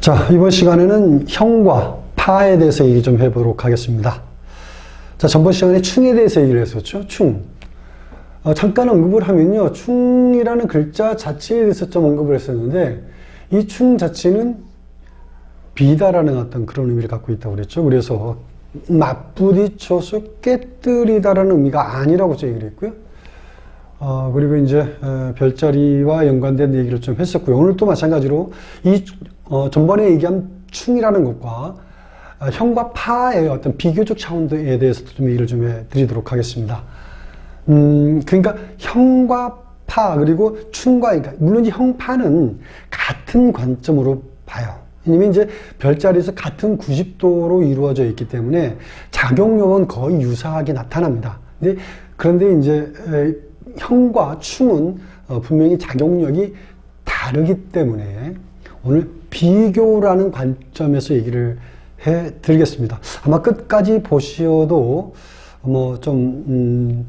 자, 이번 시간에는 형과 파에 대해서 얘기 좀 해보도록 하겠습니다. 자, 전번 시간에 충에 대해서 얘기를 했었죠. 충. 잠깐 언급을 하면요. 충이라는 글자 자체에 대해서 좀 언급을 했었는데, 이 충 자체는 비다라는 어떤 그런 의미를 갖고 있다고 그랬죠. 그래서 맞부딪혀서 깨뜨리다라는 의미가 아니라고 저 얘기를 했고요. 그리고 이제 별자리와 연관된 얘기를 좀 했었고요. 오늘 또 마찬가지로 전번에 얘기한 충이라는 것과 형과 파의 어떤 비교적 차원에 대해서도 좀 얘기를 좀 해드리도록 하겠습니다. 그러니까 형과 파 그리고 충과, 그러니까 물론 형, 파는 같은 관점으로 봐요. 왜냐면 이제 별자리에서 같은 90도로 이루어져 있기 때문에 작용력은 거의 유사하게 나타납니다. 그런데 이제 형과 충은 분명히 작용력이 다르기 때문에 오늘 비교라는 관점에서 얘기를 해 드리겠습니다. 아마 끝까지 보셔도 뭐 좀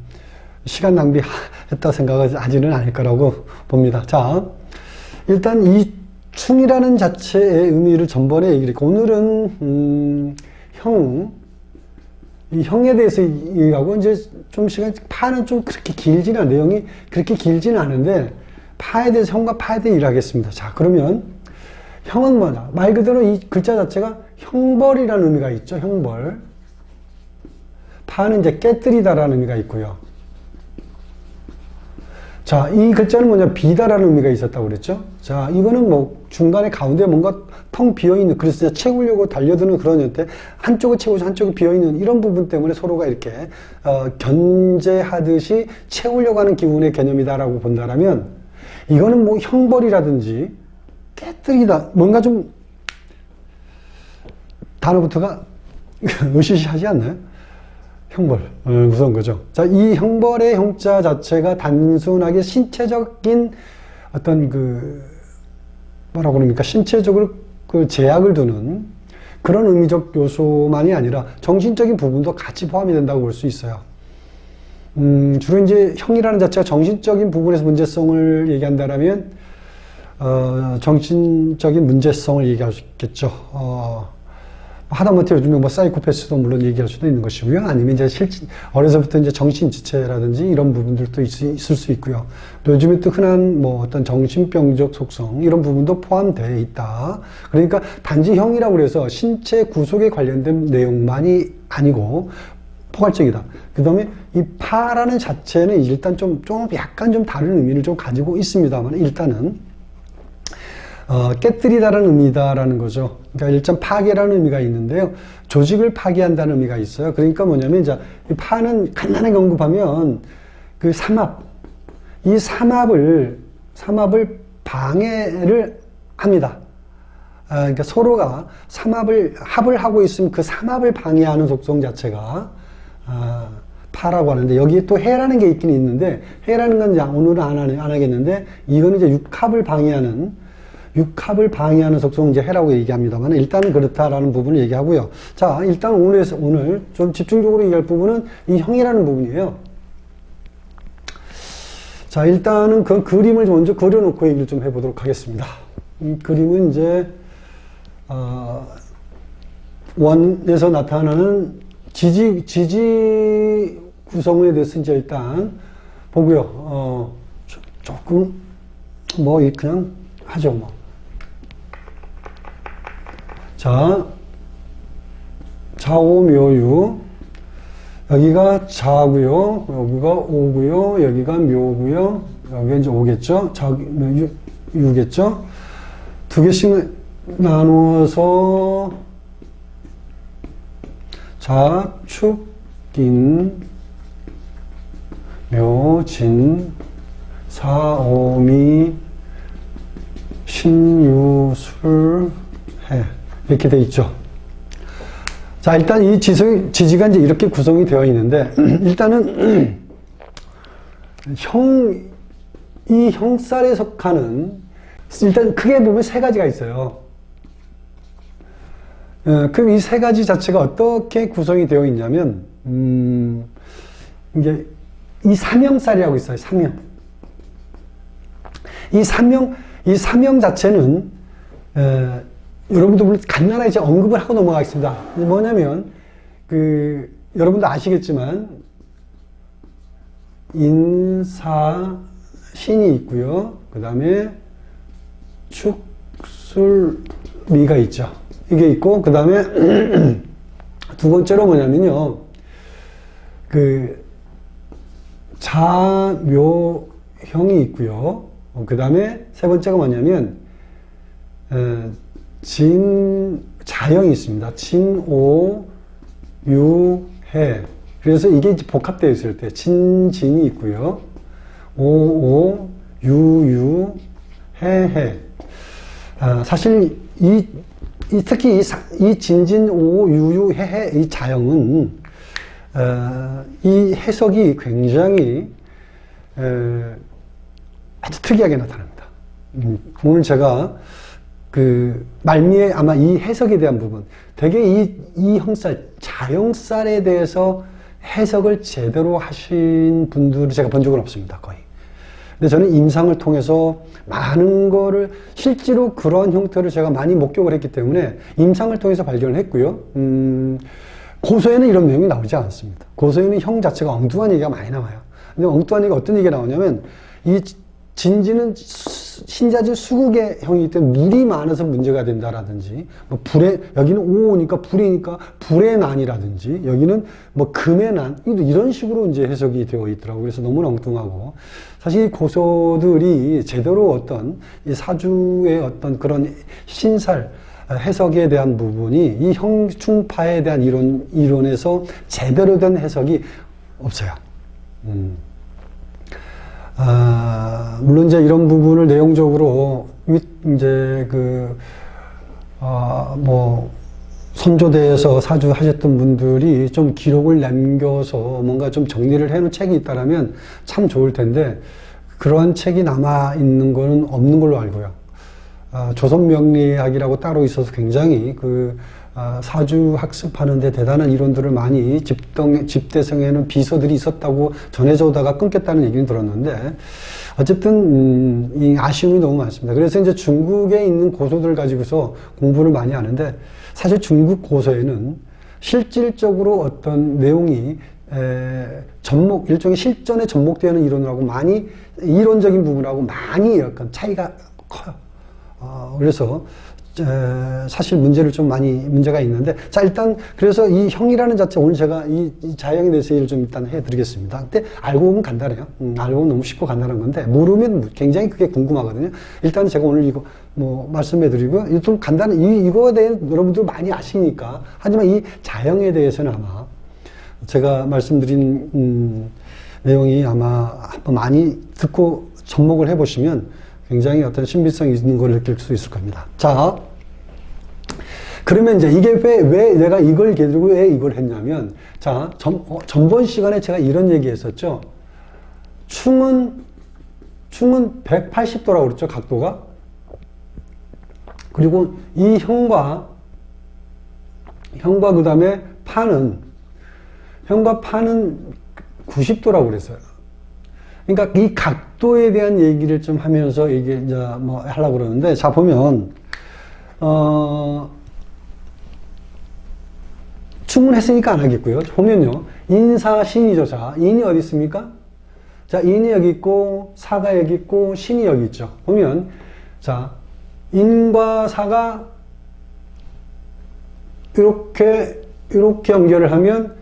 시간 낭비했다 생각하지는 않을 거라고 봅니다. 자, 일단 이 충이라는 자체의 의미를 전번에 얘기를 했고, 오늘은 이 형에 대해서 얘기하고, 이제 좀 파는 좀 그렇게 길지는 않아요. 내용이 그렇게 길지는 않은데, 파에 대해서, 형과 파에 대해서 일하겠습니다. 자, 그러면 형은 뭐냐? 말 그대로 이 글자 자체가 형벌이라는 의미가 있죠. 형벌. 파는 이제 깨뜨리다라는 의미가 있고요. 자, 이 글자는 뭐냐? 비다라는 의미가 있었다고 그랬죠? 자, 이거는 뭐 중간에 가운데 뭔가 텅 비어있는, 그래서 채우려고 달려드는 그런 형태, 한쪽을 채우고 한쪽이 비어있는 이런 부분 때문에 서로가 이렇게 견제하듯이 채우려고 하는 기운의 개념이다라고 본다라면, 이거는 뭐 형벌이라든지 깨뜨리다, 뭔가 좀 단어부터가 으시시하지 않나요? 형벌, 무서운 거죠. 자, 이 형벌의 형자 자체가 단순하게 신체적인 어떤 뭐라고 그럽니까? 신체적으로 제약을 두는 그런 의미적 요소만이 아니라 정신적인 부분도 같이 포함이 된다고 볼 수 있어요. 주로 이제 형이라는 자체가 정신적인 부분에서 문제성을 얘기한다면, 정신적인 문제성을 얘기할 수 있겠죠. 하다못해 요즘에 뭐 사이코패스도 물론 얘기할 수도 있는 것이고요. 아니면 이제 어려서부터 이제 정신지체라든지 이런 부분들도 있을 수 있고요. 또 요즘에 또 흔한 뭐 어떤 정신병적 속성 이런 부분도 포함되어 있다. 그러니까 단지 형이라고 해서 신체 구속에 관련된 내용만이 아니고 포괄적이다. 그 다음에 이 파라는 자체는 일단 약간 좀 다른 의미를 좀 가지고 있습니다만, 일단은 깨뜨리다라는 의미다라는 거죠. 그러니까 일단 파괴라는 의미가 있는데요. 조직을 파괴한다는 의미가 있어요. 그러니까 뭐냐면, 이제 이 파는 간단하게 언급하면 그 이 삼합을 방해를 합니다. 그러니까 서로가 합을 하고 있으면 그 삼합을 방해하는 속성 자체가 파라고 하는데, 여기에 또 해라는 게 있긴 있는데, 해라는 건 오늘은 안 하겠는데, 이거는 이제 육합을 방해하는 속성 이제 해라고 얘기합니다만, 일단은 그렇다라는 부분을 얘기하고요. 자, 일단 오늘 좀 집중적으로 얘기할 부분은 이 형이라는 부분이에요. 자, 일단은 그 그림을 먼저 그려놓고 얘기를 좀 해보도록 하겠습니다. 이 그림은 이제, 원에서 나타나는 지지 구성에 대해서 이제 일단 보고요. 조금, 그냥 하죠, 뭐. 자, 좌오묘유. 여기가 자고요. 여기가 오고요. 여기가 묘고요. 여기가 이제 오겠죠. 유겠죠. 두 개씩 나누어서 자축인 묘진 사오미 신유술해 이렇게 돼 있죠. 자, 일단 이 지지가 이제 이렇게 구성이 되어 있는데, 일단은 이 형살에 속하는, 일단 크게 보면 세 가지가 있어요. 그럼 이 세 가지 자체가 어떻게 구성이 되어 있냐면, 이게 이 삼형살이라고 있어요. 삼형. 이 삼형 자체는 여러분도 물론 간단하게 제가 언급을 하고 넘어가겠습니다. 뭐냐면, 여러분도 아시겠지만, 인사, 신이 있고요. 그 다음에 축술미가 있죠. 이게 있고, 그 다음에 두 번째로 뭐냐면요. 자묘형이 있고요. 그 다음에 세 번째가 뭐냐면, 자형이 있습니다. 진오, 유, 해. 그래서 이게 이제 복합되어 있을 때, 진이 있고요. 오, 유, 해. 사실 특히 이 진진, 오, 유, 해, 이 자형은, 이 해석이 굉장히, 아주 특이하게 나타납니다. 오늘 제가 말미에 아마 이 해석에 대한 부분, 되게 이 형살, 자형살에 대해서 해석을 제대로 하신 분들을 제가 본 적은 없습니다, 거의. 근데 저는 임상을 통해서 많은 거를, 실제로 그러한 형태를 제가 많이 목격을 했기 때문에 임상을 통해서 발견을 했고요. 고소에는 이런 내용이 나오지 않습니다. 고소에는 형 자체가 엉뚱한 얘기가 많이 나와요. 근데 엉뚱한 얘기가 어떤 얘기가 나오냐면, 이 진지는 신자지 수국의 형이기 때문에 물이 많아서 문제가 된다라든지, 뭐 여기는 오니까 불이니까 불의 난이라든지, 여기는 뭐 금의 난, 이런 식으로 이제 해석이 되어 있더라고요. 그래서 너무 엉뚱하고, 사실 이 고소들이 제대로 어떤 이 사주의 어떤 그런 신살, 해석에 대한 부분이 이 형충파에 대한 이론에서 제대로 된 해석이 없어요. 물론 이제 이런 부분을 내용적으로 이제 선조대에서 사주하셨던 분들이 좀 기록을 남겨서 뭔가 좀 정리를 해놓은 책이 있다라면 참 좋을 텐데, 그러한 책이 남아있는 거는 없는 걸로 알고요. 조선명리학이라고 따로 있어서 굉장히 사주 학습하는데 대단한 이론들을 많이 집대성에는 비서들이 있었다고 전해져 오다가 끊겼다는 얘기는 들었는데, 어쨌든 이 아쉬움이 너무 많습니다. 그래서 이제 중국에 있는 고소들을 가지고서 공부를 많이 하는데, 사실 중국 고소에는 실질적으로 어떤 내용이 일종의 실전에 접목되는 이론하고 많이, 이론적인 부분하고 많이 약간 차이가 커요. 그래서 사실 문제가 있는데, 자, 일단 그래서 이 형이라는 자체, 오늘 제가 이 자형에 대해서 얘기를 좀 일단 해드리겠습니다. 근데 알고 보면 간단해요. 알고 보면 너무 쉽고 간단한 건데, 모르면 굉장히 그게 궁금하거든요. 일단 제가 오늘 이거 말씀해드리고요. 좀 이거에 대해 여러분들 많이 아시니까. 하지만 이 자형에 대해서는 아마 제가 말씀드린 내용이 아마 한번 많이 듣고 접목을 해보시면 굉장히 어떤 신비성 있는 걸 느낄 수 있을 겁니다. 자, 그러면 이제 이게 왜 내가 이걸 들고 왜 이걸 했냐면, 자, 전번 시간에 제가 이런 얘기 했었죠. 충은 180도라고 그랬죠, 각도가. 그리고 이 형과 그 다음에 형과 파는 90도라고 그랬어요. 그러니까 이 각도에 대한 얘기를 좀 하면서 이제 하려고 그러는데, 자, 보면, 충분했으니까 안 하겠고요. 보면요. 인사신이죠. 자, 인이 어디 있습니까? 자, 인이 여기 있고, 사가 여기 있고, 신이 여기 있죠. 보면, 자, 인과 사가 이렇게 연결을 하면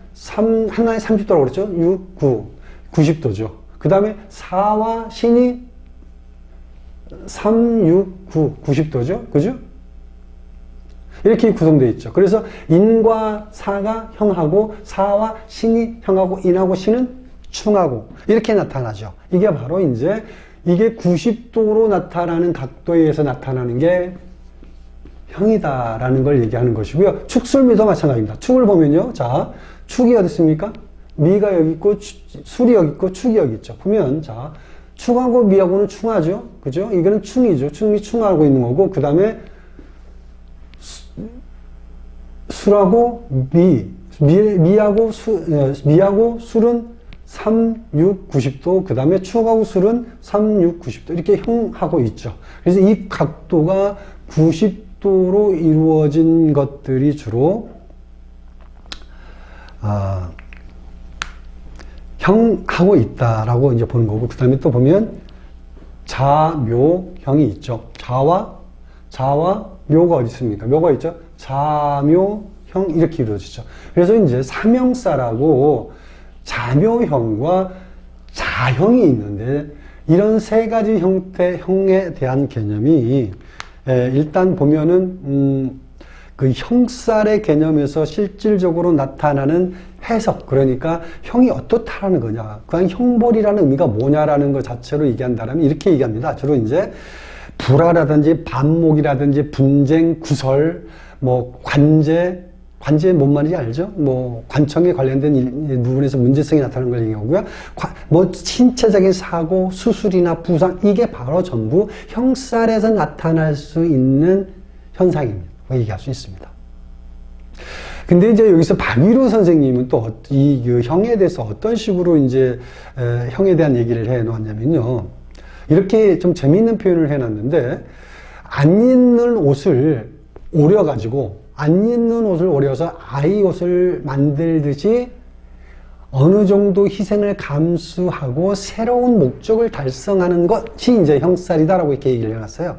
하나에 30도라고 그랬죠? 6, 9, 90도죠. 그 다음에 4와 신이 3, 6, 9, 90도죠? 그죠? 이렇게 구성되어 있죠. 그래서 인과 사가 형하고, 사와 신이 형하고, 인하고 신은 충하고, 이렇게 나타나죠. 이게 바로 이제 이게 90도로 나타나는 각도에 의해서 나타나는 게 형이다라는 걸 얘기하는 것이고요. 축술미도 마찬가지입니다. 축을 보면요. 자, 축이 어디 있습니까? 미가 여기 있고, 술이 여기 있고, 축이 여기 있죠. 보면, 자, 축하고 미하고는 충하죠. 그죠? 이거는 충이죠. 충이 충하고 있는 거고, 그 다음에 술하고 미하고 술은 3, 6, 90도, 그 다음에 축하고 술은 3, 6, 90도, 이렇게 형하고 있죠. 그래서 이 각도가 90도 각도로 이루어진 것들이 주로 형하고 있다라고 이제 보는 거고, 그 다음에 또 보면 자묘형이 있죠. 자와 묘가 어디 있습니까? 묘가 있죠. 자묘형 이렇게 이루어지죠. 그래서 이제 삼형사라고 자묘형과 자형이 있는데, 이런 세 가지 형에 대한 개념이 일단 보면은 그 형살의 개념에서 실질적으로 나타나는 해석, 그러니까 형이 어떻다라는 거냐, 그냥 형벌이라는 의미가 뭐냐라는 것 자체로 얘기한다면 이렇게 얘기합니다. 주로 이제 불화라든지 반목이라든지 분쟁, 구설, 뭐 관제 뭔 말인지 알죠? 뭐 관청에 관련된 부분에서 문제성이 나타나는 걸 얘기하고요. 뭐 신체적인 사고, 수술이나 부상, 이게 바로 전부 형살에서 나타날 수 있는 현상입니다. 얘기할 수 있습니다. 근데 이제 여기서 박위로 선생님은 또 이 형에 대해서 어떤 식으로 이제 형에 대한 얘기를 해 놓았냐면요. 이렇게 좀 재미있는 표현을 해 놨는데, 안 입는 옷을 오려가지고, 안 입는 옷을 오려서 아이 옷을 만들듯이 어느 정도 희생을 감수하고 새로운 목적을 달성하는 것이 이제 형살이다라고 이렇게 얘기를 해놨어요.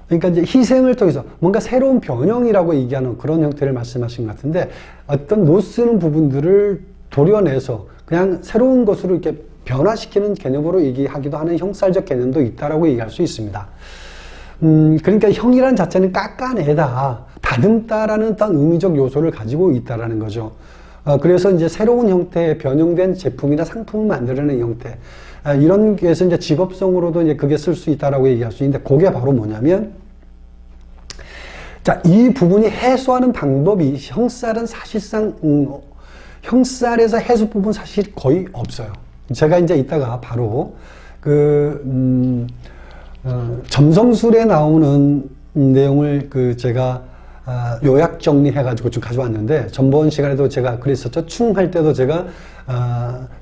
그러니까 이제 희생을 통해서 뭔가 새로운 변형이라고 얘기하는 그런 형태를 말씀하신 것 같은데, 어떤 못 쓰는 부분들을 도려내서 그냥 새로운 것으로 이렇게 변화시키는 개념으로 얘기하기도 하는 형살적 개념도 있다라고 얘기할 수 있습니다. 그러니까 형이라는 자체는 깎아내다, 다듬다라는 어떤 의미적 요소를 가지고 있다라는 거죠. 그래서 이제 새로운 형태의 변형된 제품이나 상품을 만들어내는 형태, 이런 게서 이제 직업성으로도 이제 그게 쓸 수 있다라고 얘기할 수 있는데, 그게 바로 뭐냐면, 자, 이 부분이 해소하는 방법이 형살은 사실상 형살에서 해소 부분 사실 거의 없어요. 제가 이제 이따가 바로 점성술에 나오는 내용을 제가 요약 정리해가지고 좀 가져왔는데, 전번 시간에도 제가 그랬었죠. 충할 때도 제가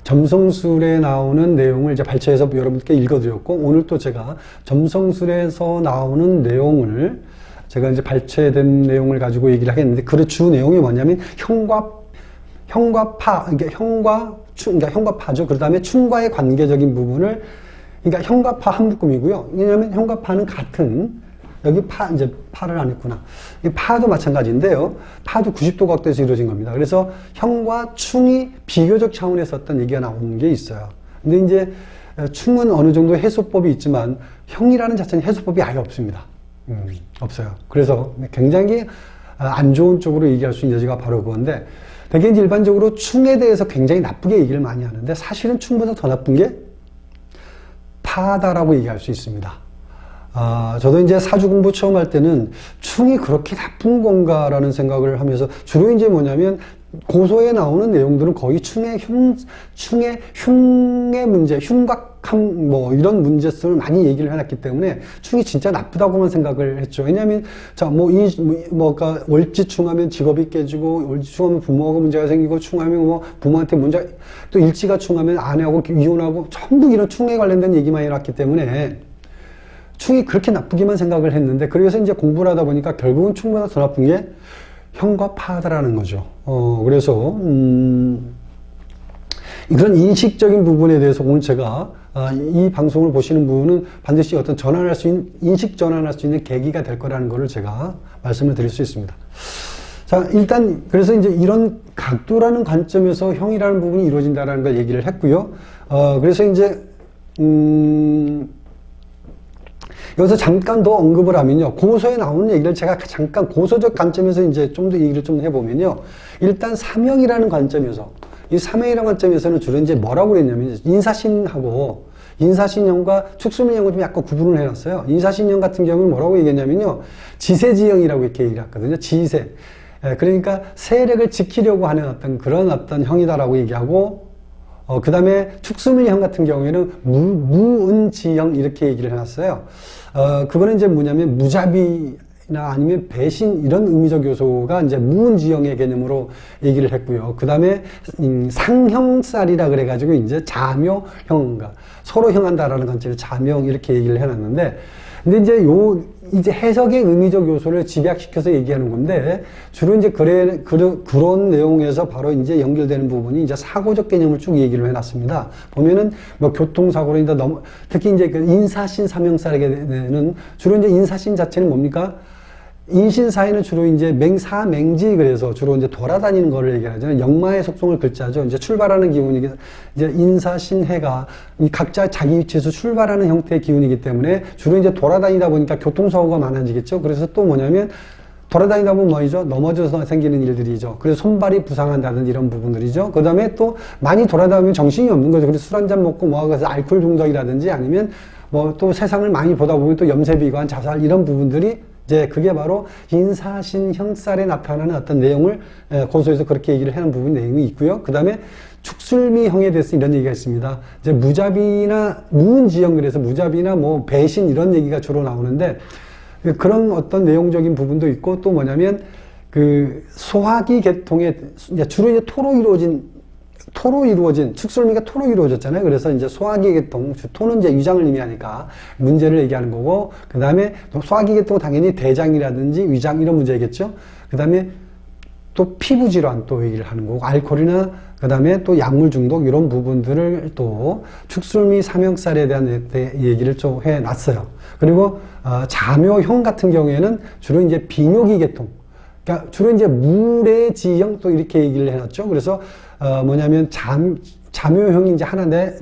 점성술에 나오는 내용을 이제 발췌해서 여러분께 읽어드렸고, 오늘 또 제가 점성술에서 나오는 내용을 제가 이제 발췌된 내용을 가지고 얘기를 하겠는데, 그 주 내용이 뭐냐면 형과 파, 그러니까 형과 파죠. 그 다음에 충과의 관계적인 부분을, 그러니까 형과 파 한 묶음이고요. 왜냐하면 형과 파는 같은, 여기 이제 파를 안 했구나. 이 파도 마찬가지인데요. 파도 90도 각도에서 이루어진 겁니다. 그래서 형과 충이 비교적 차원에서 어떤 얘기가 나오는 게 있어요. 근데 이제 충은 어느 정도 해소법이 있지만, 형이라는 자체는 해소법이 아예 없습니다. 없어요. 그래서 굉장히 안 좋은 쪽으로 얘기할 수 있는 여지가 바로 그건데, 되게 일반적으로 충에 대해서 굉장히 나쁘게 얘기를 많이 하는데, 사실은 충보다 더 나쁜 게 파다라고 얘기할 수 있습니다. 저도 이제 사주 공부 처음 할 때는 충이 그렇게 나쁜 건가라는 생각을 하면서, 주로 이제 뭐냐면 고소에 나오는 내용들은 거의 충의 흉의 문제, 흉곽함, 뭐 이런 문제성을 많이 얘기를 해놨기 때문에 충이 진짜 나쁘다고만 생각을 했죠. 왜냐하면 뭐가 월지충하면 직업이 깨지고, 월지충하면 부모하고 문제가 생기고, 충하면 뭐 부모한테 문제, 또 일지가 충하면 아내하고 이혼하고, 전부 이런 충에 관련된 얘기만 해놨기 때문에 충이 그렇게 나쁘기만 생각을 했는데, 그래서 이제 공부를 하다 보니까 결국은 충보다 더 나쁜 게 형과 파다라는 거죠. 그래서 그런 인식적인 부분에 대해서 오늘 제가 이 방송을 보시는 분은 반드시 어떤 인식 전환할 수 있는 계기가 될 거라는 것을 제가 말씀을 드릴 수 있습니다. 자, 일단 그래서 이제 이런 각도라는 관점에서 형이라는 부분이 이루어진다는 걸 얘기를 했고요. 그래서 이제 여기서 잠깐 더 언급을 하면요. 고소에 나오는 얘기를 제가 잠깐 고소적 관점에서 이제 좀 더 얘기를 좀 해보면요. 일단 삼형이라는 관점에서, 이 삼형이라는 관점에서는 주로 이제 뭐라고 그랬냐면, 인사신형과 축수민형을 좀 약간 구분을 해놨어요. 인사신형 같은 경우는 뭐라고 얘기했냐면요. 지세지형이라고 이렇게 얘기를 했거든요. 지세. 그러니까 세력을 지키려고 하는 그런 형이다라고 얘기하고, 그 다음에 축수민형 같은 경우에는 무은지형 이렇게 얘기를 해놨어요. 그거는 이제 뭐냐면 무자비나 아니면 배신, 이런 의미적 요소가 이제 무은지형의 개념으로 얘기를 했고요. 그 다음에 상형살이라 그래가지고 이제 자묘형과 서로 형한다라는 관점에서 자묘형 이렇게 얘기를 해놨는데, 근데 이제 해석의 의미적 요소를 집약시켜서 얘기하는 건데, 주로 이제 그런 내용에서 바로 이제 연결되는 부분이 이제 사고적 개념을 쭉 얘기를 해놨습니다. 보면은 뭐 교통사고로 특히 이제 그 인사신 삼형살에게 되는 주로 이제 인사신 자체는 뭡니까? 인신사에는 주로 이제 맹사맹지, 그래서 주로 이제 돌아다니는 거를 얘기하잖아요. 역마의 속성을 글자죠. 이제 출발하는 기운이 이제 인사신해가 각자 자기 위치에서 출발하는 형태의 기운이기 때문에 주로 이제 돌아다니다 보니까 교통사고가 많아지겠죠. 그래서 또 뭐냐면 돌아다니다 보면 뭐이죠? 넘어져서 생기는 일들이죠. 그래서 손발이 부상한다든지 이런 부분들이죠. 그 다음에 또 많이 돌아다니면 정신이 없는 거죠. 그래서 술 한잔 먹고 뭐하고 해서 알코올 중독이라든지 아니면 뭐 또 세상을 많이 보다 보면 또 염세비관, 자살 이런 부분들이 이제 그게 바로 인사신 형살에 나타나는 어떤 내용을 고소에서 그렇게 얘기를 하는 부분 내용이 있고요. 그 다음에 축술미형에 대해서 이런 얘기가 있습니다. 이제 무자비나 무은지형, 그래서 무자비나 뭐 배신 이런 얘기가 주로 나오는데 그런 어떤 내용적인 부분도 있고 또 뭐냐면 그 소화기 계통에 주로 이제 토로 이루어진 축술미가 토로 이루어졌잖아요. 그래서 이제 소화기 계통, 토는 이제 위장을 의미하니까 문제를 얘기하는 거고, 그 다음에 소화기 계통은 당연히 대장이라든지 위장 이런 문제겠죠. 그 다음에 또 피부 질환 또 얘기를 하는 거고, 알코올이나 그 다음에 또 약물 중독 이런 부분들을 또 축술미 삼형살에 대한 얘기를 좀 해놨어요. 그리고 자묘형 같은 경우에는 주로 이제 비뇨기 계통, 그러니까 주로 이제 무례지형 또 이렇게 얘기를 해놨죠. 그래서 뭐냐면 자묘형이 이제 하나인데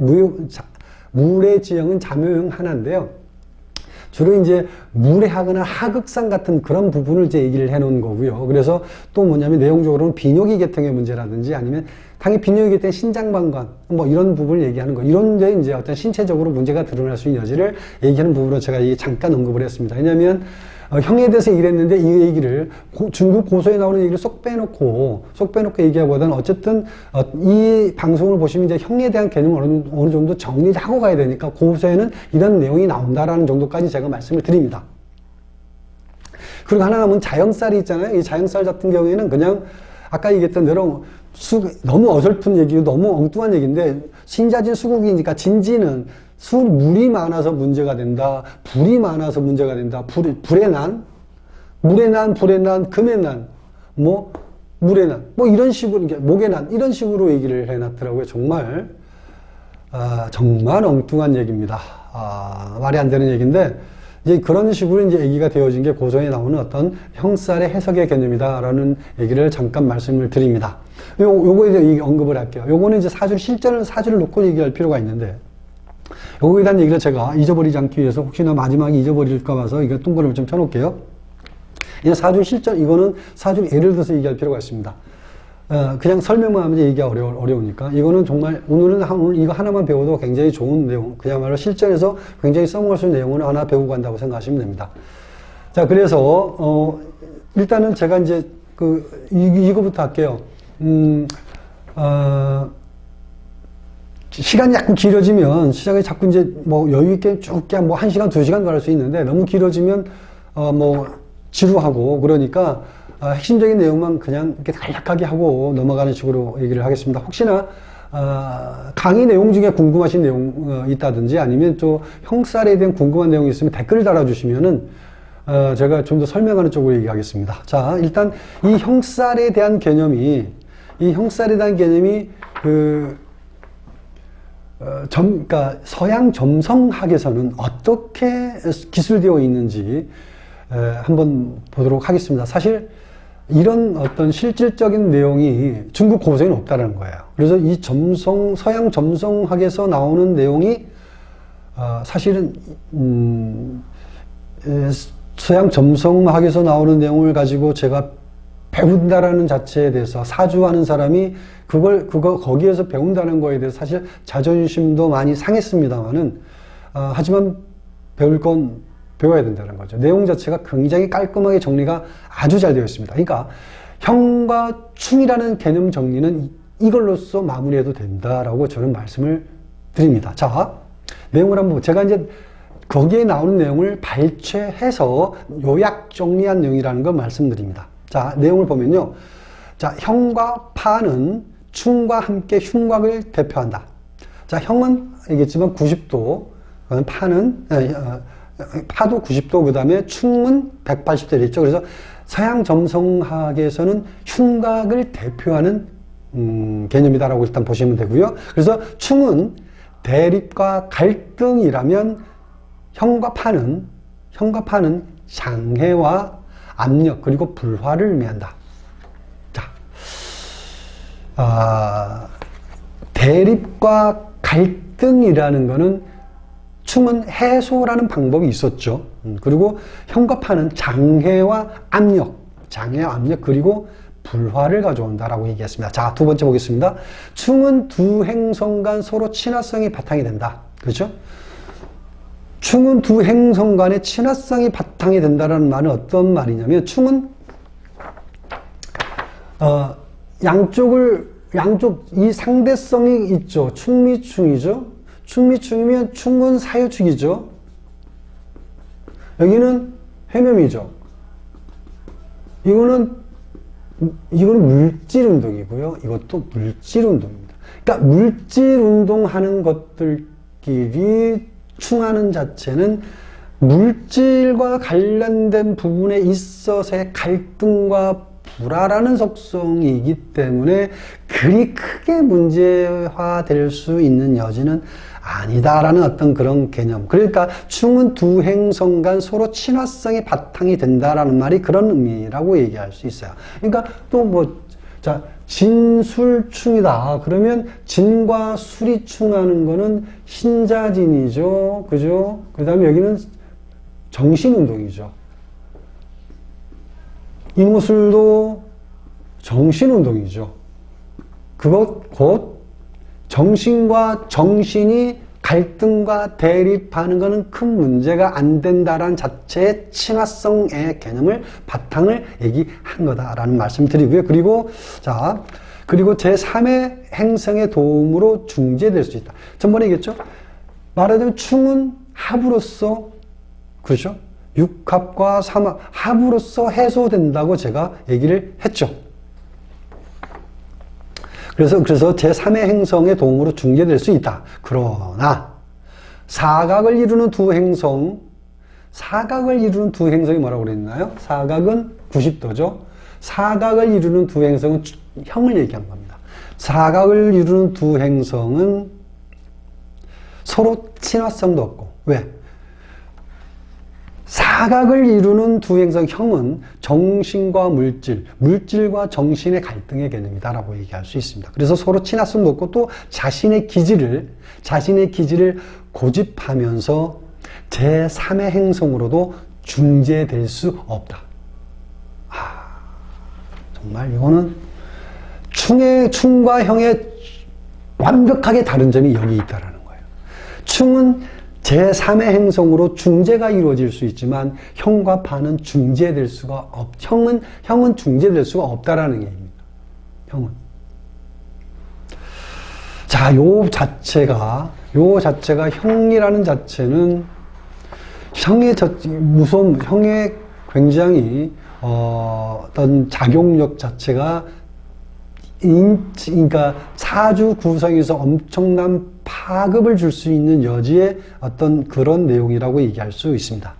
무례지형은 자묘형 하나인데요. 주로 이제 무례하거나 하극상 같은 그런 부분을 이제 얘기를 해놓은 거고요. 그래서 또 뭐냐면 내용적으로는 비뇨기 계통의 문제라든지 아니면 당연히 비뇨기 계통의 신장방광 뭐 이런 부분을 얘기하는 거. 이런 데 이제 어떤 신체적으로 문제가 드러날 수 있는 여지를 얘기하는 부분으로 제가 잠깐 언급을 했습니다. 왜냐하면 형에 대해서 얘기를 했는데 이 얘기를 중국 고소에 나오는 얘기를 쏙 빼놓고 얘기하기보다는 어쨌든 이 방송을 보시면 이제 형에 대한 개념을 어느 정도 정리를 하고 가야 되니까 고소에는 이런 내용이 나온다라는 정도까지 제가 말씀을 드립니다. 그리고 하나 남은 자형살이 있잖아요. 이 자형살 같은 경우에는 그냥 아까 얘기했던 대로 너무 어설픈 얘기고 너무 엉뚱한 얘기인데 신자진 수국이니까 진지는 물이 많아서 문제가 된다. 불이 많아서 문제가 된다. 불의 난, 물의 난, 불의 난, 금의 난, 뭐 물의 난, 뭐 이런 식으로 목의 난 이런 식으로 얘기를 해놨더라고요. 정말 정말 엉뚱한 얘기입니다. 말이 안 되는 얘기인데 이제 그런 식으로 이제 얘기가 되어진 게 고소에 나오는 어떤 형살의 해석의 개념이다라는 얘기를 잠깐 말씀을 드립니다. 요거에 대해 언급을 할게요. 요거는 이제 사주를 놓고 얘기할 필요가 있는데. 요거에 대한 얘기를 제가 잊어버리지 않기 위해서 혹시나 마지막에 잊어버릴까 봐서 이거 동그라미 좀 쳐놓을게요. 이거는 사주를 예를 들어서 얘기할 필요가 있습니다. 그냥 설명만 하면 얘기가 어려우니까. 이거는 정말 오늘 이거 하나만 배워도 굉장히 좋은 내용, 그야말로 실전에서 굉장히 써먹을 수 있는 내용을 하나 배우고 간다고 생각하시면 됩니다. 자, 그래서, 일단은 제가 이제 이거부터 할게요. 시간이 자꾸 길어지면 시장이 자꾸 이제 뭐 여유있게 쭉 그냥 뭐 1시간, 2시간 갈 수 있는데 너무 길어지면 뭐 지루하고 그러니까 핵심적인 내용만 그냥 이렇게 간략하게 하고 넘어가는 식으로 얘기를 하겠습니다. 혹시나 강의 내용 중에 궁금하신 내용 있다든지 아니면 또 형살에 대한 궁금한 내용이 있으면 댓글을 달아주시면은 제가 좀 더 설명하는 쪽으로 얘기하겠습니다. 자, 일단 이 형살에 대한 개념이 그러니까 서양 점성학에서는 어떻게 기술되어 있는지 한번 보도록 하겠습니다. 사실 이런 어떤 실질적인 내용이 중국 고서에는 없다는 거예요. 그래서 이 서양 점성학에서 나오는 내용이 사실은 서양 점성학에서 나오는 내용을 가지고 제가 배운다라는 자체에 대해서 사주하는 사람이 거기에서 배운다는 거에 대해서 사실 자존심도 많이 상했습니다만은, 하지만 배울 건 배워야 된다는 거죠. 내용 자체가 굉장히 깔끔하게 정리가 아주 잘 되어 있습니다. 그러니까 형과 충이라는 개념 정리는 이걸로써 마무리해도 된다라고 저는 말씀을 드립니다. 자, 내용을 한번, 제가 이제 거기에 나오는 내용을 발췌해서 요약 정리한 내용이라는 걸 말씀드립니다. 자, 내용을 보면요. 자, 형과 파는 충과 함께 흉곽을 대표한다. 자, 형은 알겠지만 90도, 파는 파도 90도, 그 다음에 충은 180도 되어 있죠. 그래서 서양 점성학에서는 흉곽을 대표하는 개념이다라고 일단 보시면 되고요. 그래서 충은 대립과 갈등이라면 형과 파는 장애와 압력 그리고 불화를 의미한다. 자, 대립과 갈등이라는 것은 충은 해소라는 방법이 있었죠. 그리고 형과 파는 장애와 압력 그리고 불화를 가져온다라고 얘기했습니다. 자, 두 번째 보겠습니다. 충은 두 행성 간 서로 친화성이 바탕이 된다. 그렇죠? 충은 두 행성 간의 친화성이 바탕이 된다는 말은 어떤 말이냐면, 충은 양쪽 이 상대성이 있죠. 충미충이죠. 충미충이면 충은 사유축이죠. 여기는 회묘미죠. 이거는 물질운동이고요. 이것도 물질운동입니다. 그러니까 물질운동하는 것들끼리 충하는 자체는 물질과 관련된 부분에 있어서의 갈등과 불화라는 속성이기 때문에 그리 크게 문제화될 수 있는 여지는 아니다라는 어떤 그런 개념. 그러니까 충은 두 행성 간 서로 친화성이 바탕이 된다라는 말이 그런 의미라고 얘기할 수 있어요. 그러니까 또 자, 진술충이다. 그러면 진과 술이 충하는 거는 신자진이죠. 그죠? 그 다음에 여기는 정신운동이죠. 이무술도 정신운동이죠. 그것 곧 정신과 정신이 갈등과 대립하는 것은 큰 문제가 안 된다라는 자체의 친화성의 개념을 바탕을 얘기한 거다라는 말씀 드리고요. 그리고 제3의 행성의 도움으로 중재될 수 있다. 전번에 얘기했죠. 말하자면 충은 합으로서, 그렇죠? 육합과 삼합, 합으로서 해소된다고 제가 얘기를 했죠. 그래서 제3의 행성의 도움으로 중재될 수 있다. 그러나 사각을 이루는 두 행성이 뭐라고 그랬나요? 사각은 90도죠. 사각을 이루는 두 행성은 형을 얘기한 겁니다. 사각을 이루는 두 행성은 서로 친화성도 없고, 왜? 사각을 이루는 두 행성 형은 정신과 물질과 정신의 갈등의 개념이다라고 얘기할 수 있습니다. 그래서 서로 친화성도 없고 또 자신의 기질을 고집하면서 제3의 행성으로도 중재될 수 없다. 정말 이거는 충과 형의 완벽하게 다른 점이 여기 있다라는 거예요. 충은 제3의 행성으로 중재가 이루어질 수 있지만 형과 파는 중재될 수가 형은 중재될 수가 없다라는 얘기입니다. 형은. 자, 요 자체가 형이라는 자체는 형의 굉장히 어떤 작용력 자체가 그러니까 사주 구성에서 엄청난 파급을 줄 수 있는 여지의 어떤 그런 내용이라고 얘기할 수 있습니다.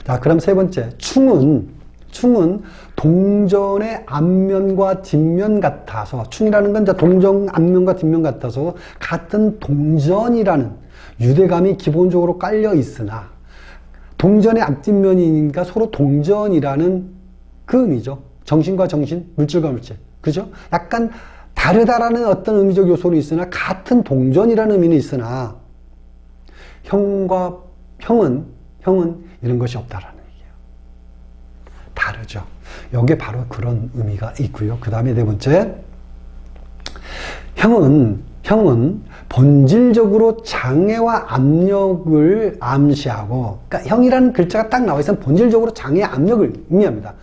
자, 그럼 세 번째, 충은 동전의 앞면과 뒷면 같아서, 충이라는 건 동전 앞면과 뒷면 같아서 같은 동전이라는 유대감이 기본적으로 깔려 있으나 동전의 앞뒷면이니까 서로 동전이라는 그 의미죠. 정신과 정신, 물질과 물질. 그죠? 약간 다르다라는 어떤 의미적 요소는 있으나 같은 동전이라는 의미는 있으나 형은 이런 것이 없다라는 얘기예요. 다르죠. 여기에 바로 그런 의미가 있고요. 그 다음에 네 번째, 형은 본질적으로 장애와 압력을 암시하고, 그러니까 형이라는 글자가 딱 나와 있으면 본질적으로 장애와 압력을 의미합니다.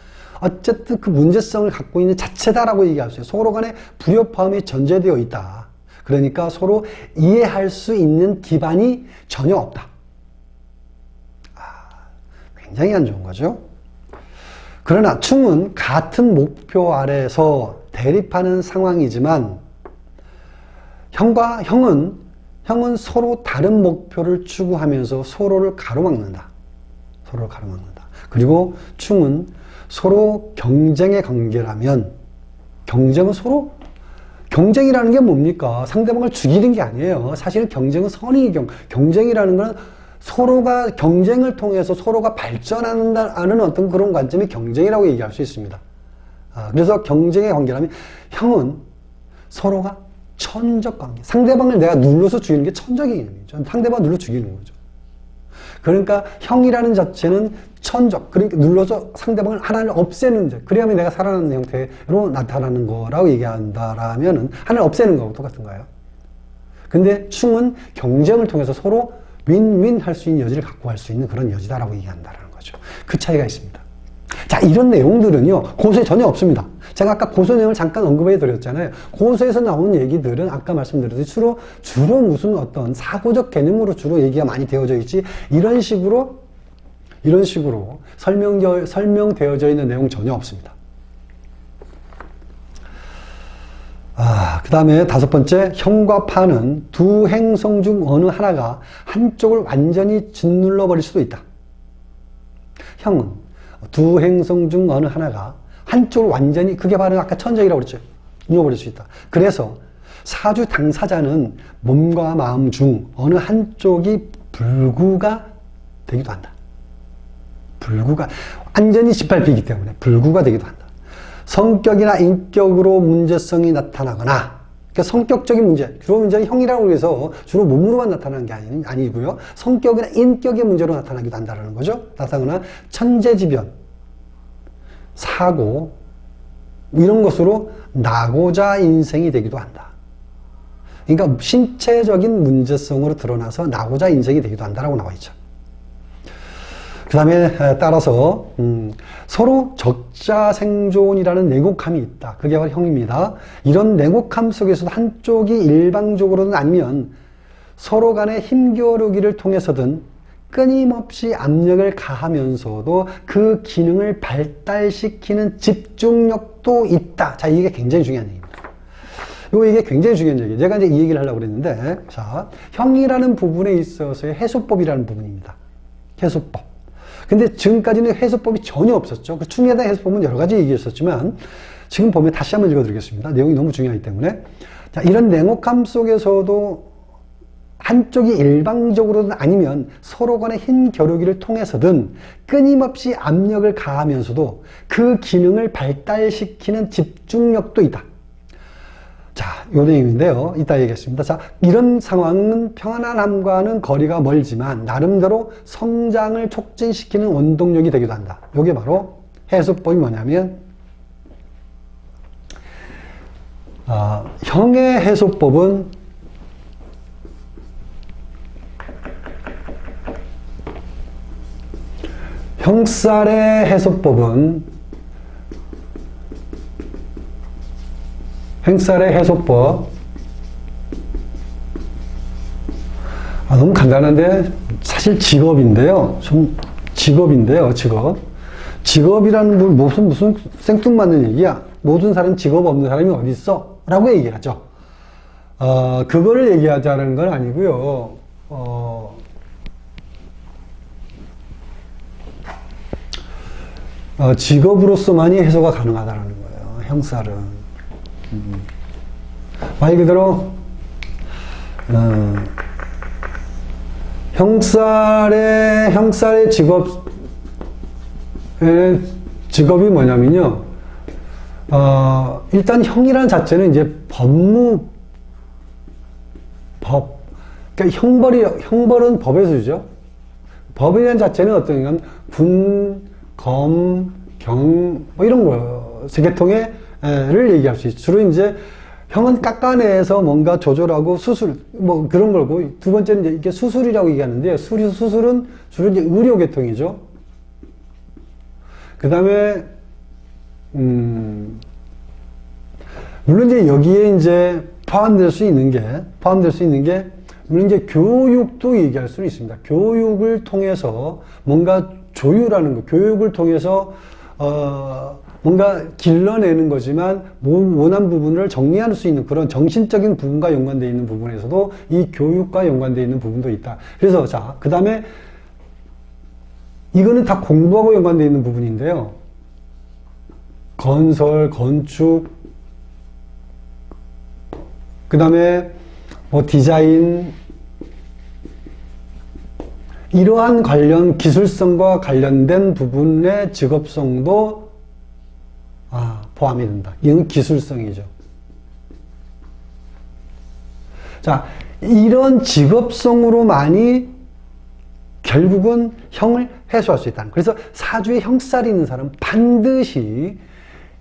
어쨌든 그 문제성을 갖고 있는 자체다라고 얘기할 수 있어요. 서로 간에 불협화음이 전제되어 있다. 그러니까 서로 이해할 수 있는 기반이 전혀 없다. 굉장히 안 좋은 거죠. 그러나 충은 같은 목표 아래서 대립하는 상황이지만 형은 서로 다른 목표를 추구하면서 서로를 가로막는다. 서로를 가로막는다. 그리고 충은 서로 경쟁의 관계라면 경쟁은 서로 경쟁이라는 게 뭡니까? 상대방을 죽이는 게 아니에요. 사실 경쟁은 선의 경쟁이라는 건 서로가 경쟁을 통해서 서로가 발전하는 어떤 그런 관점이 경쟁이라고 얘기할 수 있습니다. 그래서 경쟁의 관계라면 형은 서로가 천적 관계. 상대방을 내가 눌러서 죽이는 게 천적인 개념이죠. 상대방을 눌러 죽이는 거죠. 그러니까 형이라는 자체는 천적. 그러니까 눌러서 상대방을 하나를 없애는 자. 그래야만 내가 살아나는 형태로 나타나는 거라고 얘기한다라면은 하나를 없애는 거하고 똑같은 거예요. 근데 충은 경쟁을 통해서 서로 윈윈 할 수 있는 여지를 갖고 갈 수 있는 그런 여지다라고 얘기한다는 거죠. 그 차이가 있습니다. 자, 이런 내용들은요, 고소에 전혀 없습니다. 제가 아까 고소 내용을 잠깐 언급해 드렸잖아요. 고소에서 나온 얘기들은 아까 말씀드렸듯이 주로 무슨 어떤 사고적 개념으로 주로 얘기가 많이 되어져 있지, 이런 식으로 설명되어져 있는 내용 전혀 없습니다. 그 다음에 다섯 번째, 형과 파는 두 행성 중 어느 하나가 한쪽을 완전히 짓눌러 버릴 수도 있다. 형은 두 행성 중 어느 하나가 한쪽을 완전히, 그게 바로 아까 천적이라고 그랬죠. 누워버릴 수 있다. 그래서 사주 당사자는 몸과 마음 중 어느 한쪽이 불구가 되기도 한다. 불구가 완전히 짓밟히기 때문에 불구가 되기도 한다. 성격이나 인격으로 문제성이 나타나거나, 그러니까 성격적인 문제, 주로 문제는 형이라고 해서 주로 몸으로만 나타나는 게 아니고요. 성격이나 인격의 문제로 나타나기도 한다는 거죠. 나타나거나 천재지변, 사고, 이런 것으로 낙오자 인생이 되기도 한다. 그러니까 신체적인 문제성으로 드러나서 낙오자 인생이 되기도 한다라고 나와 있죠. 그 다음에 따라서 서로 적자 생존이라는 냉혹함이 있다. 그게 바로 형입니다. 이런 냉혹함 속에서도 한쪽이 일방적으로는 아니면 서로 간의 힘겨루기를 통해서든 끊임없이 압력을 가하면서도 그 기능을 발달시키는 집중력도 있다. 자, 이게 굉장히 중요한 얘기입니다. 이게 굉장히 중요한 얘기예요. 제가 이제 이 얘기를 하려고 그랬는데, 자, 형이라는 부분에 있어서의 해소법이라는 부분입니다. 해소법. 근데 지금까지는 해소법이 전혀 없었죠. 그 충에 대한 해소법은 여러 가지 얘기했었지만, 지금 보면 다시 한번 읽어드리겠습니다. 내용이 너무 중요하기 때문에. 자, 이런 냉혹함 속에서도 한쪽이 일방적으로든 아니면 서로 간의 힘 겨루기를 통해서든 끊임없이 압력을 가하면서도 그 기능을 발달시키는 집중력도 있다. 자, 요 내용인데요. 이따 얘기하겠습니다. 자, 이런 상황은 평안함과는 거리가 멀지만 나름대로 성장을 촉진시키는 원동력이 되기도 한다. 요게 바로 해소법이 뭐냐면, 형의 해소법은 형살의 해소법은 행살의 해소법. 너무 간단한데, 사실 직업인데요. 직업. 직업이라는 무슨 생뚱맞는 얘기야. 모든 사람 직업 없는 사람이 어디 있어? 라고 얘기하죠. 그거를 얘기하자는 건 아니고요. 직업으로서만이 해소가 가능하다는 거예요. 형살은. 말 그대로 형살의 직업이 뭐냐면요. 일단 형이라는 자체는 이제 그러니까 형벌은 법에서 주죠. 법이라는 자체는 어떤 건 군, 검, 경, 뭐 이런 거, 세계통을 얘기할 수 있죠. 주로 이제 형은 깎아내서 뭔가 조절하고 수술, 뭐 그런 걸고, 두 번째는 이제 이게 수술이라고 얘기하는데요. 수술은 주로 이제 의료계통이죠. 그 다음에, 물론 이제 여기에 이제 포함될 수 있는 게, 물론 이제 교육도 얘기할 수는 있습니다. 교육을 통해서 뭔가 조율하는 거, 교육을 통해서, 뭔가 길러내는 거지만, 원한 부분을 정리할 수 있는 그런 정신적인 부분과 연관되어 있는 부분에서도 이 교육과 연관되어 있는 부분도 있다. 그래서, 자, 그 다음에 이거는 다 공부하고 연관되어 있는 부분인데요. 건설, 건축, 그 다음에 뭐 디자인, 이러한 관련 기술성과 관련된 부분의 직업성도 포함이 된다. 이건 기술성이죠. 자, 이런 직업성으로 많이 결국은 형을 해소할 수 있다. 그래서 사주에 형살이 있는 사람은 반드시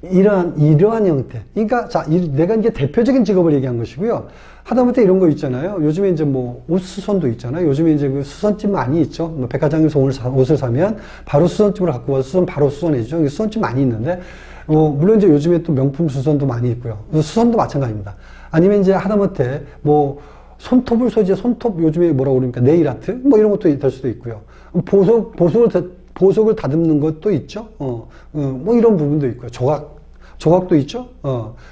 이러한 형태. 그러니까, 자, 내가 이제 대표적인 직업을 얘기한 것이고요. 하다못해 이런 거 있잖아요. 요즘에 이제 뭐, 옷 수선도 있잖아요. 요즘에 이제 그 수선집 많이 있죠. 뭐 백화점에서 옷을 사면 바로 수선집으로 갖고 와서 바로 수선해주죠. 수선집 많이 있는데, 물론 이제 요즘에 또 명품 수선도 많이 있고요. 수선도 마찬가지입니다. 아니면 이제 하다못해 뭐, 손톱을 손톱 요즘에 뭐라고 그럽니까? 네일 아트? 뭐 이런 것도 될 수도 있고요. 보석을 다듬는 것도 있죠. 뭐 이런 부분도 있고요. 조각도 있죠.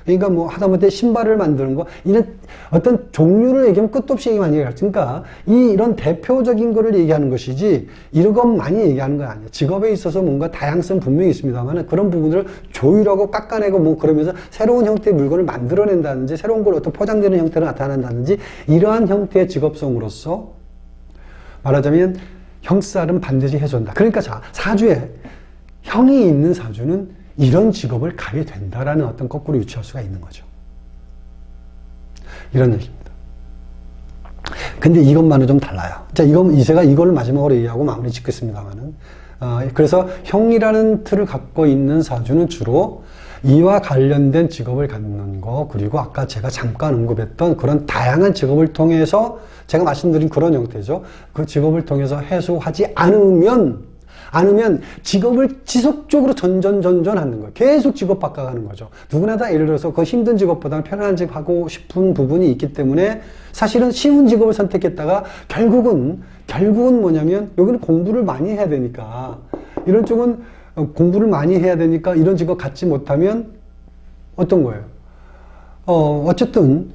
그러니까 뭐 하다못해 신발을 만드는 거, 이런 어떤 종류를 얘기하면 끝도 없이 많이 얘기할 수 있으니까 이런 대표적인 거를 얘기하는 것이지 이런 것 많이 얘기하는 건 아니에요. 직업에 있어서 뭔가 다양성 분명히 있습니다만 그런 부분들을 조율하고 깎아내고 뭐 그러면서 새로운 형태의 물건을 만들어낸다든지 새로운 걸 어떤 포장되는 형태로 나타낸다든지 이러한 형태의 직업성으로서 말하자면 형살은 반드시 해준다. 그러니까 자, 사주에 형이 있는 사주는 이런 직업을 가게 된다라는 어떤 거꾸로 유추할 수가 있는 거죠. 이런 얘기입니다. 근데 이것만은 좀 달라요. 자, 제가 이걸 마지막으로 얘기하고 마무리 짓겠습니다만은. 그래서 형이라는 틀을 갖고 있는 사주는 주로 이와 관련된 직업을 갖는 거, 그리고 아까 제가 잠깐 언급했던 그런 다양한 직업을 통해서 제가 말씀드린 그런 형태죠. 그 직업을 통해서 해소하지 않으면 직업을 지속적으로 전전하는 거예요. 계속 직업 바꿔가는 거죠. 누구나 다 예를 들어서 그 힘든 직업보다는 편안한 직업 하고 싶은 부분이 있기 때문에 사실은 쉬운 직업을 선택했다가 결국은 뭐냐면 여기는 공부를 많이 해야 되니까 이런 쪽은 공부를 많이 해야 되니까 이런 직업 갖지 못하면 어떤 거예요? 어쨌든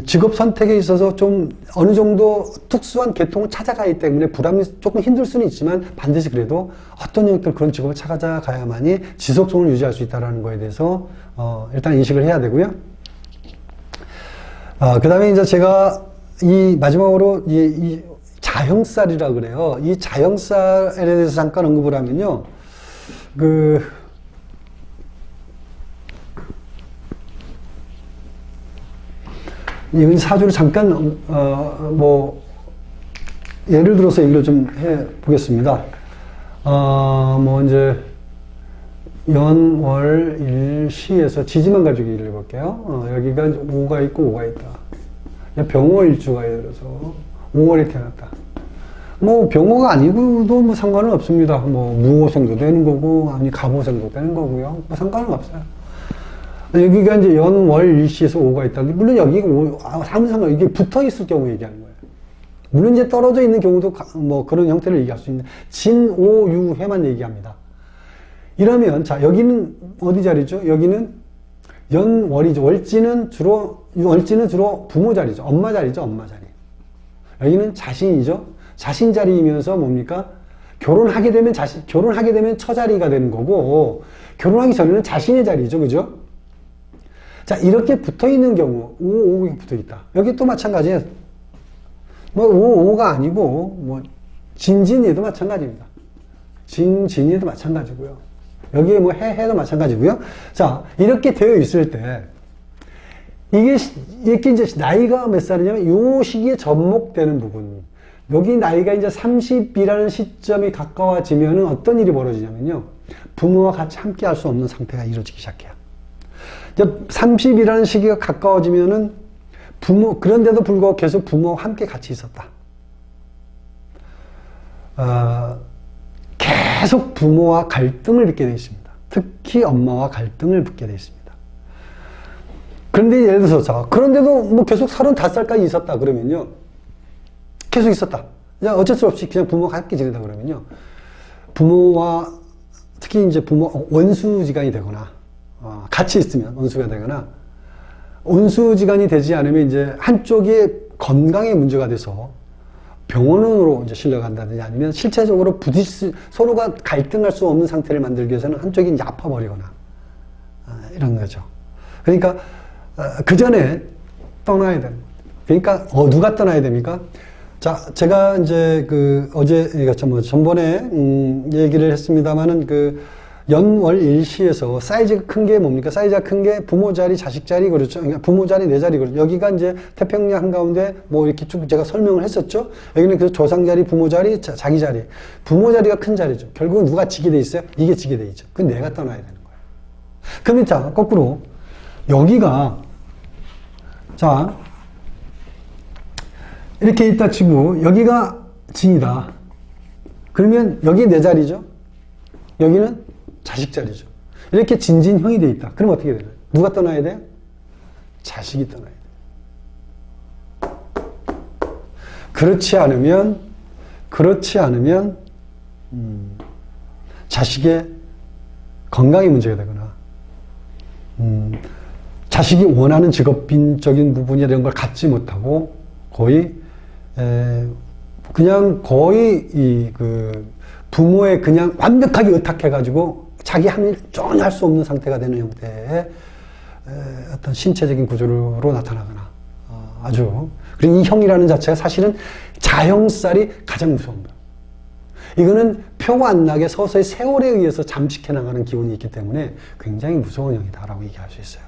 직업 선택에 있어서 좀 어느 정도 특수한 계통을 찾아가기 때문에 부담이 조금 힘들 수는 있지만 반드시 그래도 어떤 형태로 그런 직업을 찾아가야만이 지속성을 유지할 수 있다는 거에 대해서 일단 인식을 해야 되고요. 그 다음에 이제 제가 이 마지막으로 이 자형살이라 그래요. 이 자형살에 대해서 잠깐 언급을 하면요. 이 사주를 잠깐 예를 들어서 얘기를 좀 해 보겠습니다. 뭐 이제 연월일시에서 지지만 가지고 얘기를 해볼게요. 여기가 5가 있고 5가 있다. 병호일주가 예를 들어서 5월에 태어났다. 뭐 병호가 아니고도 뭐 상관은 없습니다. 뭐 무호생도 되는 거고 아니 갑호생도 되는 거고요. 뭐 상관은 없어요. 여기가 이제 연월일시에서 5가 있다. 물론 여기가 아무 상관, 이게 붙어 있을 경우 얘기하는 거예요. 물론 이제 떨어져 있는 경우도 뭐 그런 형태를 얘기할 수 있는데 진오유해만 얘기합니다. 이러면 자, 여기는 어디 자리죠? 여기는 연월이죠. 월지는 주로 부모 자리죠. 엄마 자리죠. 엄마 자리. 여기는 자신이죠. 자신 자리이면서 뭡니까? 결혼하게 되면 처자리가 되는 거고 결혼하기 전에는 자신의 자리죠. 그죠? 자, 이렇게 붙어 있는 경우, 5, 5가 붙어 있다. 여기 또 마찬가지예요. 뭐, 5, 5가 아니고, 뭐, 진진이도 마찬가지입니다. 진진이도 마찬가지고요. 여기에 뭐, 해도 마찬가지고요. 자, 이렇게 되어 있을 때, 이렇게 이제 나이가 몇 살이냐면, 요 시기에 접목되는 부분. 여기 나이가 이제 30이라는 시점이 가까워지면은 어떤 일이 벌어지냐면요. 부모와 같이 함께 할 수 없는 상태가 이루어지기 시작해요. 30이라는 시기가 가까워지면은 그런데도 불구하고 계속 부모와 함께 같이 있었다. 계속 부모와 갈등을 빚게 되어 있습니다. 특히 엄마와 갈등을 빚게 되어 있습니다. 그런데 예를 들어서, 그런데도 뭐 계속 35살까지 있었다 그러면요. 계속 있었다. 어쩔 수 없이 그냥 부모와 함께 지내다 그러면요. 부모와, 특히 이제 원수지간이 되거나, 같이 있으면 원수가 되거나 원수지간이 되지 않으면 이제 한쪽의 건강에 문제가 돼서 병원으로 이제 실려간다든지 아니면 실체적으로 서로가 갈등할 수 없는 상태를 만들기 위해서는 한쪽이 이제 아파버리거나 이런 거죠. 그러니까 그 전에 떠나야 되는 거예요. 그러니까 누가 떠나야 됩니까? 자, 제가 이제 어제 전번에 얘기를 했습니다만은 연월 일시에서 사이즈가 큰 게 뭡니까? 사이즈가 큰 게 부모 자리, 자식 자리, 그렇죠? 그러니까 부모 자리, 내 자리, 그렇죠? 여기가 이제 태평양 한가운데 이렇게 쭉 제가 설명을 했었죠? 여기는 그 조상 자리, 부모 자리, 자기 자리. 부모 자리가 큰 자리죠. 결국은 누가 지게 돼 있어요? 이게 지게 돼 있죠. 그건 내가 떠나야 되는 거예요. 그러면 자, 거꾸로. 여기가, 자, 이렇게 있다 치고, 여기가 진이다. 그러면 여기 내 자리죠? 여기는 자식 자리죠. 이렇게 진진형이 돼 있다. 그럼 어떻게 되나요? 누가 떠나야 돼요? 자식이 떠나야 돼요. 그렇지 않으면 자식의 건강에 문제가 되거나 자식이 원하는 직업적인 부분이나 이런 걸 갖지 못하고 거의 부모에 그냥 완벽하게 의탁해가지고 자기 한 일 전혀 할 수 없는 상태가 되는 형태의 어떤 신체적인 구조로 나타나거나 그리고 이 형이라는 자체가 사실은 자형살이 가장 무서운 거예요. 이거는 표가 안 나게 서서히 세월에 의해서 잠식해 나가는 기운이 있기 때문에 굉장히 무서운 형이다라고 얘기할 수 있어요.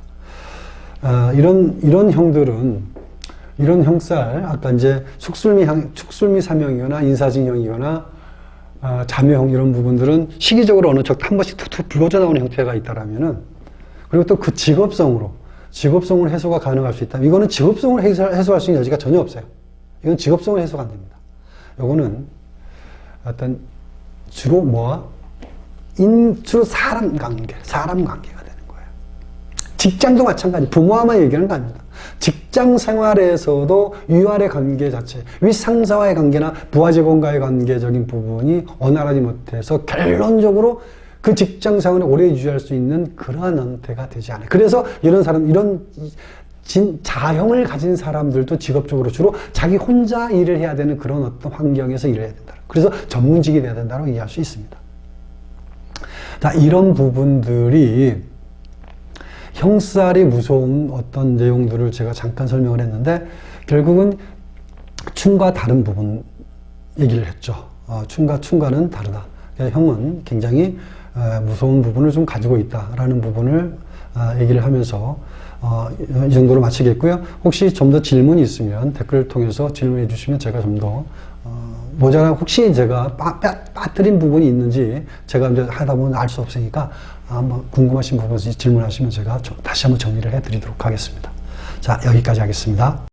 이런 형들은 이런 형살, 아까 이제 축술미 삼형이거나 인사진형이거나 자묘형 이런 부분들은 시기적으로 어느 쪽 한 번씩 툭툭 불거져 나오는 형태가 있다라면은, 그리고 또 그 직업성으로 해소가 가능할 수 있다. 이거는 직업성으로 해소할 수 있는 여지가 전혀 없어요. 이건 직업성으로 해소가 안 됩니다. 이거는 어떤 주로 주로 사람 관계가 되는 거예요. 직장도 마찬가지. 부모와만 얘기하는 거 아닙니다. 직장 생활에서도 위아래 관계 자체, 윗상사와의 관계나 부하 직원과의 관계적인 부분이 원활하지 못해서 결론적으로 그 직장 생활을 오래 유지할 수 있는 그러한 형태가 되지 않아요. 그래서 이런 자형을 가진 사람들도 직업적으로 주로 자기 혼자 일을 해야 되는 그런 어떤 환경에서 일을 해야 된다. 그래서 전문직이 돼야 된다고 이해할 수 있습니다. 자, 이런 부분들이 형살이 무서운 어떤 내용들을 제가 잠깐 설명을 했는데, 결국은 춘과 다른 부분 얘기를 했죠. 춘과는 다르다. 형은 굉장히 무서운 부분을 좀 가지고 있다라는 부분을 얘기를 하면서 이 정도로 마치겠고요. 혹시 좀 더 질문이 있으면 댓글을 통해서 질문해 주시면 제가 좀 더 혹시 제가 빠뜨린 부분이 있는지 제가 이제 하다 보면 알 수 없으니까 한번 궁금하신 부분 질문하시면 제가 다시 한번 정리를 해드리도록 하겠습니다. 자, 여기까지 하겠습니다.